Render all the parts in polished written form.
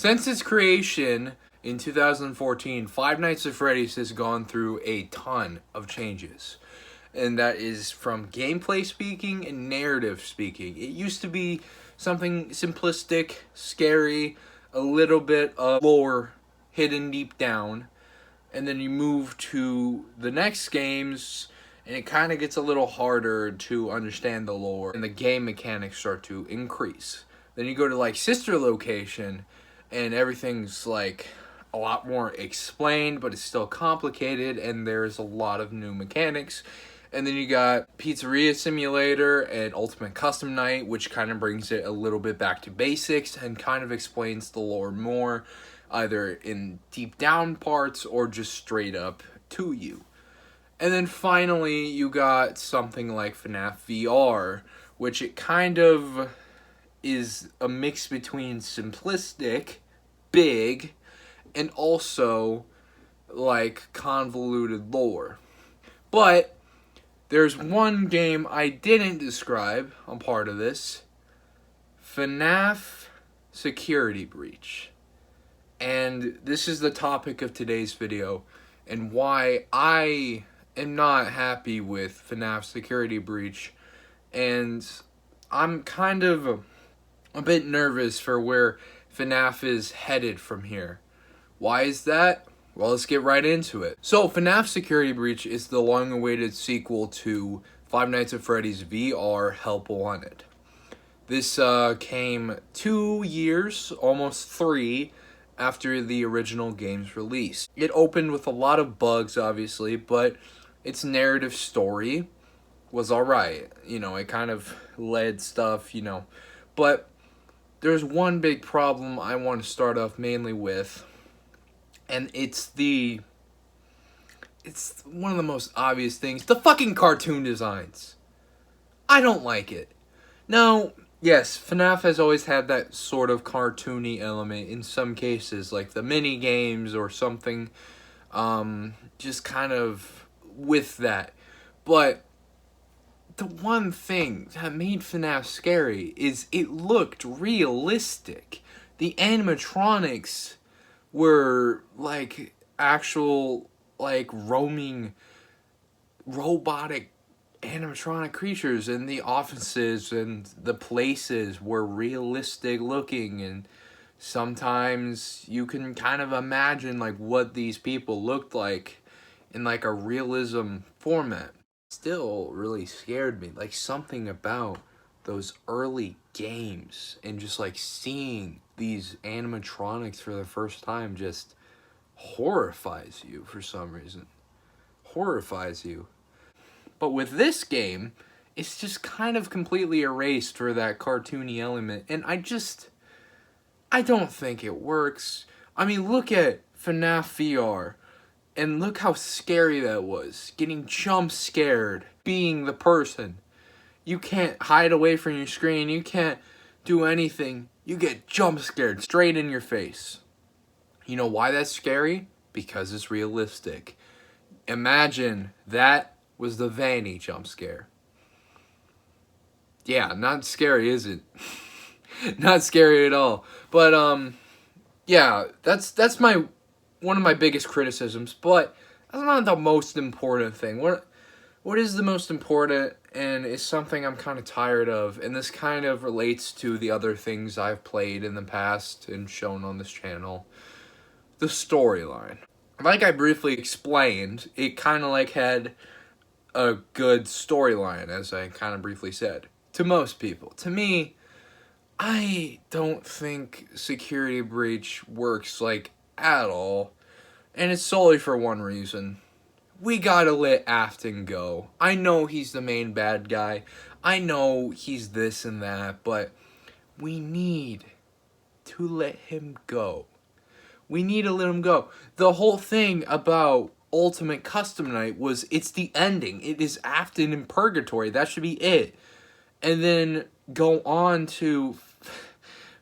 Since its creation in 2014, Five Nights at Freddy's has gone through a ton of changes. And that is from gameplay speaking and narrative speaking. It used to be something simplistic, scary, a little bit of lore hidden deep down. And then you move to the next games, and it kind of gets a little harder to understand the lore, and the game mechanics start to increase. Then you go to like Sister Location, and everything's like a lot more explained, but it's still complicated, and there's a lot of new mechanics. And then you got Pizzeria Simulator and Ultimate Custom Night, which kind of brings it a little bit back to basics and kind of explains the lore more, either in deep down parts or just straight up to you. And then finally, you got something like FNAF VR, which it kind of is a mix between simplistic, big, and also like convoluted lore. But there's one game I didn't describe on part of this, FNAF Security Breach. And this is the topic of today's video, and why I am not happy with FNAF Security Breach, and I'm kind of a bit nervous for where FNAF is headed from here. Why is that? Well, let's get right into it. So, FNAF Security Breach is the long-awaited sequel to Five Nights at Freddy's VR Help Wanted. This came 2 years, almost 3, after the original game's release. It opened with a lot of bugs, obviously, but its narrative story was alright. You know, it kind of led stuff, you know. But there's one big problem I want to start off mainly with, and it's one of the most obvious things. The fucking cartoon designs. I don't like it. Now, yes, FNAF has always had that sort of cartoony element in some cases, like the mini games or something, just kind of with that. But the one thing that made FNAF scary is it looked realistic. The animatronics were like actual, like, roaming robotic animatronic creatures, and the offices and the places were realistic looking, and sometimes you can kind of imagine like what these people looked like in like a realism format. Still really scared me, like something about those early games and just like seeing these animatronics for the first time just horrifies you for some reason. Horrifies you. But with this game, it's just kind of completely erased for that cartoony element, and I don't think it works. I mean, look at FNAF VR, and look how scary that was. Getting jump scared, being the person. You can't hide away from your screen, you can't do anything. You get jump scared straight in your face. You know why that's scary? Because it's realistic. Imagine that was the Vanny jump scare. Yeah, not scary, is it? Not scary at all. But yeah, that's one of my biggest criticisms, but that's not the most important thing. What is the most important, and is something I'm kind of tired of, and this kind of relates to the other things I've played in the past and shown on this channel. The storyline. Like I briefly explained, it kind of like had a good storyline, as I kind of briefly said. To most people. To me, I don't think Security Breach works like at all. And it's solely for one reason. We gotta let Afton go. I know he's the main bad guy. I know he's this and that, but we need to let him go. We need to let him go. The whole thing about Ultimate Custom Night was it's the ending. It is Afton in purgatory. That should be it. And then go on to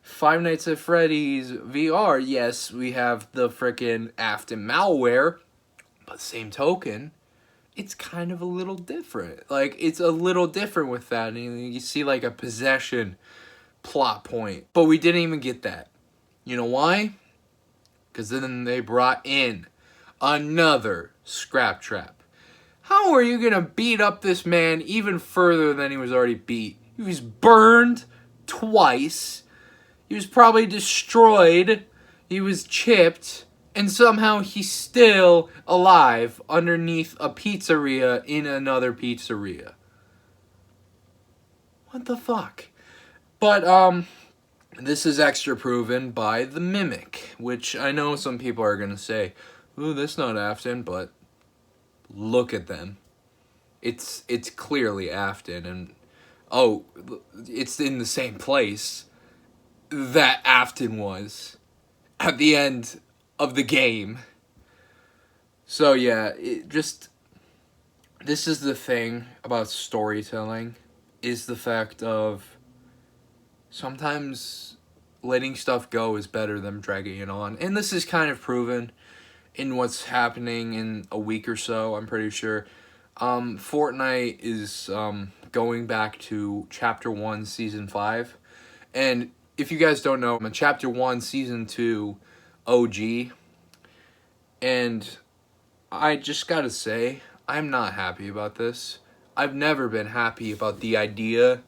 Five Nights at Freddy's VR. Yes, we have the frickin' Afton malware, but same token, it's kind of a little different. Like, it's a little different with that. And you see like a possession plot point, but we didn't even get that. You know why? Because then they brought in another scrap trap. How are you going to beat up this man even further than he was already beat? He was burned twice. He was probably destroyed. He was chipped. And somehow he's still alive underneath a pizzeria in another pizzeria. What the fuck? But, this is extra proven by the Mimic, which I know some people are going to say, ooh, that's not Afton, but look at them. It's clearly Afton, and oh, it's in the same place that Afton was at the end of the game. So yeah, this is the thing about storytelling, is the fact of sometimes letting stuff go is better than dragging it on. And this is kind of proven in what's happening in a week or so, I'm pretty sure. Fortnite is going back to Chapter 1, Season 5. And if you guys don't know, I'm a Chapter 1, Season 2 OG. And I just gotta say, I'm not happy about this. I've never been happy about the idea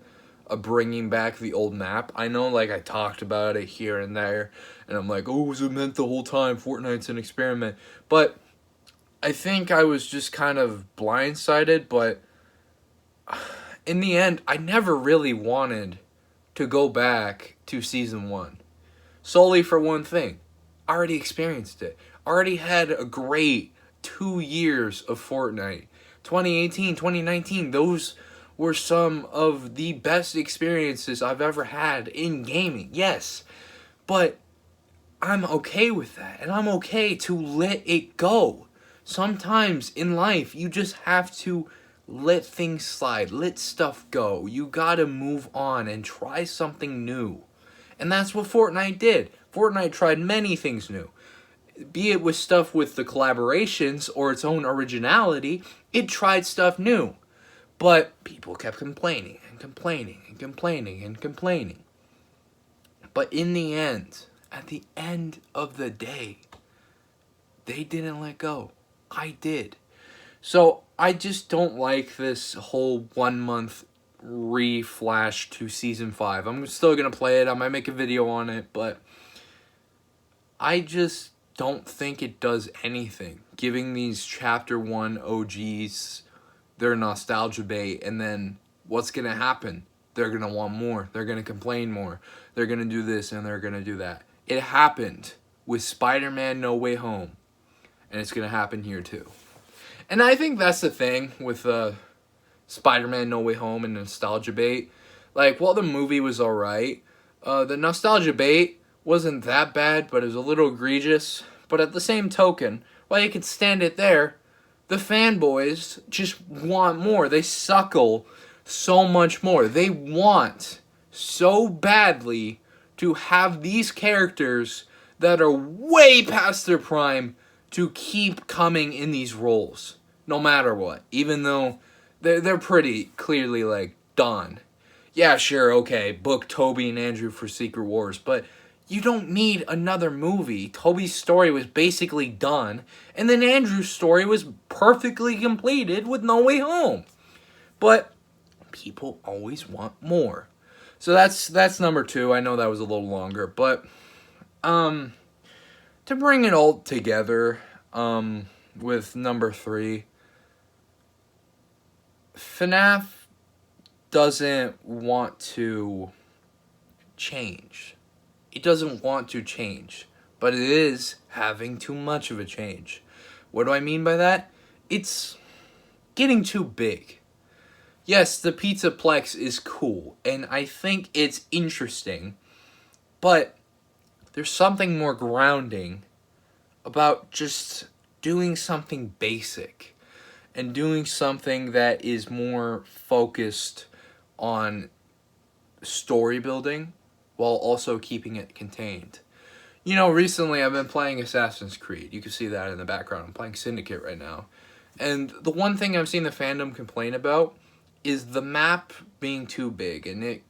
of bringing back the old map. I know, like, I talked about it here and there, and I'm like, oh, was it meant the whole time? Fortnite's an experiment. But I think I was just kind of blindsided, but in the end, I never really wanted to go back to Season 1. Solely for one thing. I already experienced it. Already had a great 2 years of Fortnite. 2018, 2019, those were some of the best experiences I've ever had in gaming. Yes, but I'm okay with that, and I'm okay to let it go. Sometimes in life, you just have to let things slide, let stuff go. You gotta move on and try something new. And that's what Fortnite did. Fortnite tried many things new. Be it with stuff with the collaborations or its own originality, it tried stuff new. But people kept complaining and complaining and complaining and complaining. But in the end, at the end of the day, they didn't let go. I did. So I just don't like this whole 1 month re-flash to Season 5. I'm still going to play it. I might make a video on it, but I just don't think it does anything. Giving these Chapter 1 OGs their nostalgia bait, and then what's going to happen? They're going to want more. They're going to complain more. They're going to do this and they're going to do that. It happened with Spider-Man No Way Home, and it's going to happen here too. And I think that's the thing with Spider-Man No Way Home and nostalgia bait. Like, while the movie was alright, the nostalgia bait wasn't that bad, but it was a little egregious. But at the same token, while you can stand it there, the fanboys just want more. They suckle so much more. They want so badly to have these characters that are way past their prime to keep coming in these roles, no matter what. Even though they're pretty clearly, like, done. Yeah, sure, okay, book Toby and Andrew for Secret Wars, but you don't need another movie. Toby's story was basically done, and then Andrew's story was perfectly completed with No Way Home. But people always want more. So that's number 2. I know that was a little longer, but to bring it all together with number 3, FNAF doesn't want to change. It doesn't want to change, but it is having too much of a change. What do I mean by that? It's getting too big. Yes, the Pizzaplex is cool, and I think it's interesting, but there's something more grounding about just doing something basic and doing something that is more focused on story building while also keeping it contained. You know, recently I've been playing Assassin's Creed. You can see that in the background. I'm playing Syndicate right now. And the one thing I've seen the fandom complain about is the map being too big and it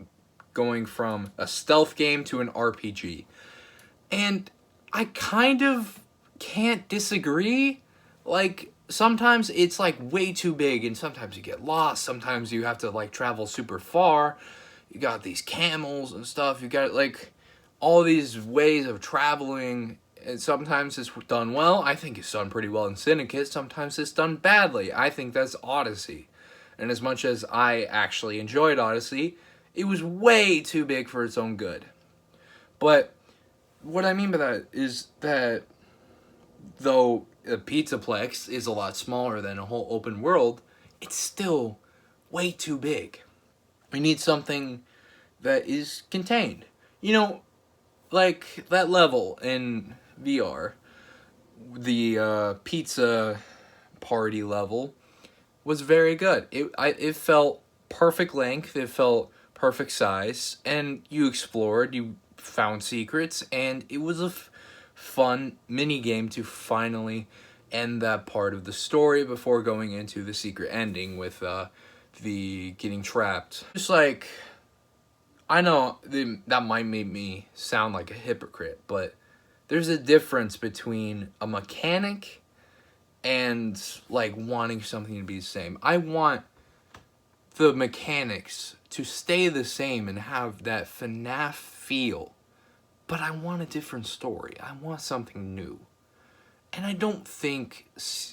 going from a stealth game to an RPG. And I kind of can't disagree. Like, sometimes it's like way too big, and sometimes you get lost. Sometimes you have to like travel super far. You got these camels and stuff. You got like all these ways of traveling. And sometimes it's done well. I think it's done pretty well in Syndicate. Sometimes it's done badly. I think that's Odyssey. And as much as I actually enjoyed Odyssey, it was way too big for its own good. But what I mean by that is that though a Pizzaplex is a lot smaller than a whole open world, it's still way too big. We need something that is contained. You know, like that level in VR, the pizza party level was very good. It felt perfect length, it felt perfect size, and you explored, you found secrets, and it was a fun mini game to finally end that part of the story before going into the secret ending with the getting trapped. Just like, I know that might make me sound like a hypocrite, but there's a difference between a mechanic and like wanting something to be the same. I want the mechanics to stay the same and have that FNAF feel, but I want a different story. I want something new. And I don't think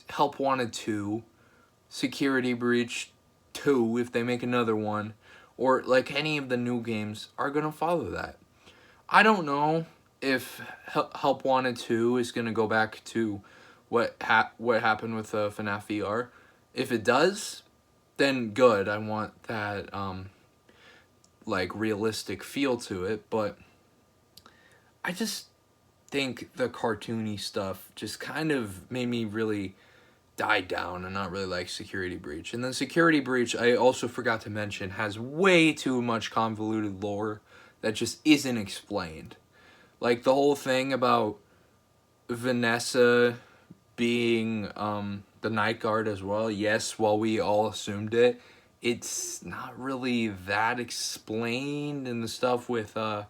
Help Wanted 2, Security Breach 2, if they make another one, or like any of the new games are going to follow that. I don't know if Help Wanted 2 is going to go back to what happened with FNAF VR. If it does, then good. I want that like realistic feel to it, but I just think the cartoony stuff just kind of made me really die down and not really like Security Breach. And then Security Breach, I also forgot to mention, has way too much convoluted lore that just isn't explained. Like the whole thing about Vanessa being the night guard as well. Yes, while we all assumed it, it's not really that explained, and the stuff with the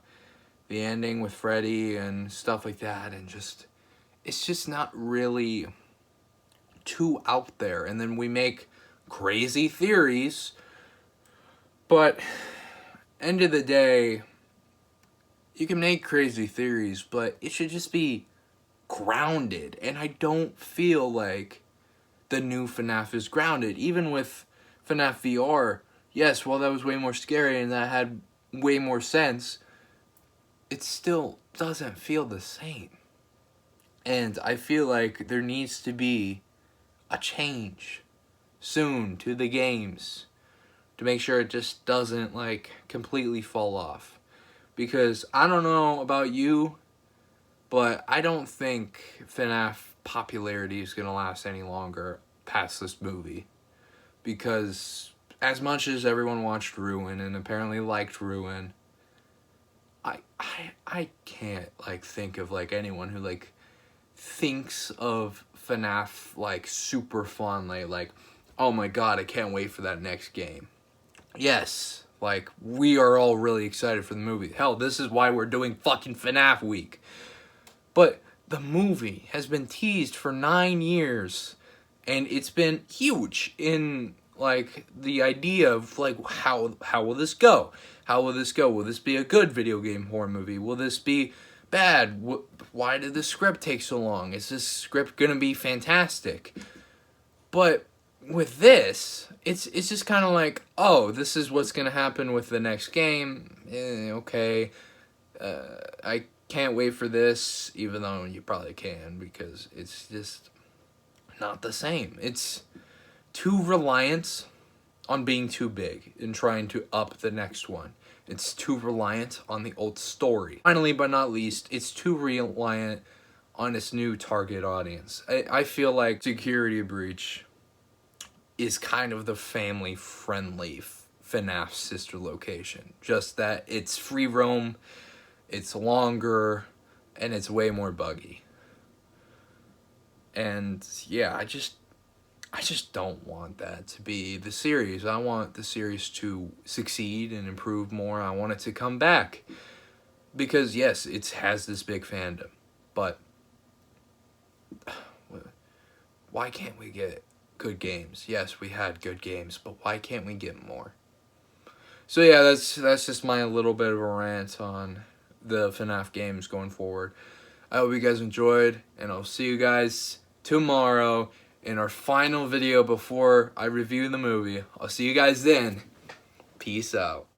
ending with Freddy and stuff like that, and just it's just not really too out there. And then we make crazy theories, but end of the day, you can make crazy theories, but it should just be grounded. And I don't feel like the new FNAF is grounded. Even with FNAF VR, yes, while that was way more scary and that had way more sense, it still doesn't feel the same. And I feel like there needs to be a change soon to the games to make sure it just doesn't like completely fall off. Because I don't know about you, but I don't think FNAF popularity is going to last any longer past this movie. Because as much as everyone watched Ruin and apparently liked Ruin, I can't like think of like anyone who like thinks of FNAF like super fondly, like, oh my god, I can't wait for that next game. Yes, like we are all really excited for the movie. Hell, this is why we're doing fucking FNAF week. But the movie has been teased for 9 years, and it's been huge in like the idea of like how will this go? How will this go? Will this be a good video game horror movie? Will this be bad? Why did the script take so long? Is this script gonna be fantastic? But with this, it's just kind of like, oh, this is what's gonna happen with the next game. Okay, I can't wait for this, even though you probably can, because it's just not the same. It's too reliant on being too big and trying to up the next one. It's too reliant on the old story. Finally, but not least, it's too reliant on its new target audience. I feel like Security Breach is kind of the family-friendly FNAF sister location. Just that it's free roam, it's longer, and it's way more buggy. And yeah, I just don't want that to be the series. I want the series to succeed and improve more. I want it to come back. Because yes, it has this big fandom, but why can't we get good games? Yes, we had good games, but why can't we get more? So yeah, that's just my little bit of a rant on the FNAF games going forward. I hope you guys enjoyed, and I'll see you guys tomorrow in our final video before I review the movie. I'll see you guys then. Peace out.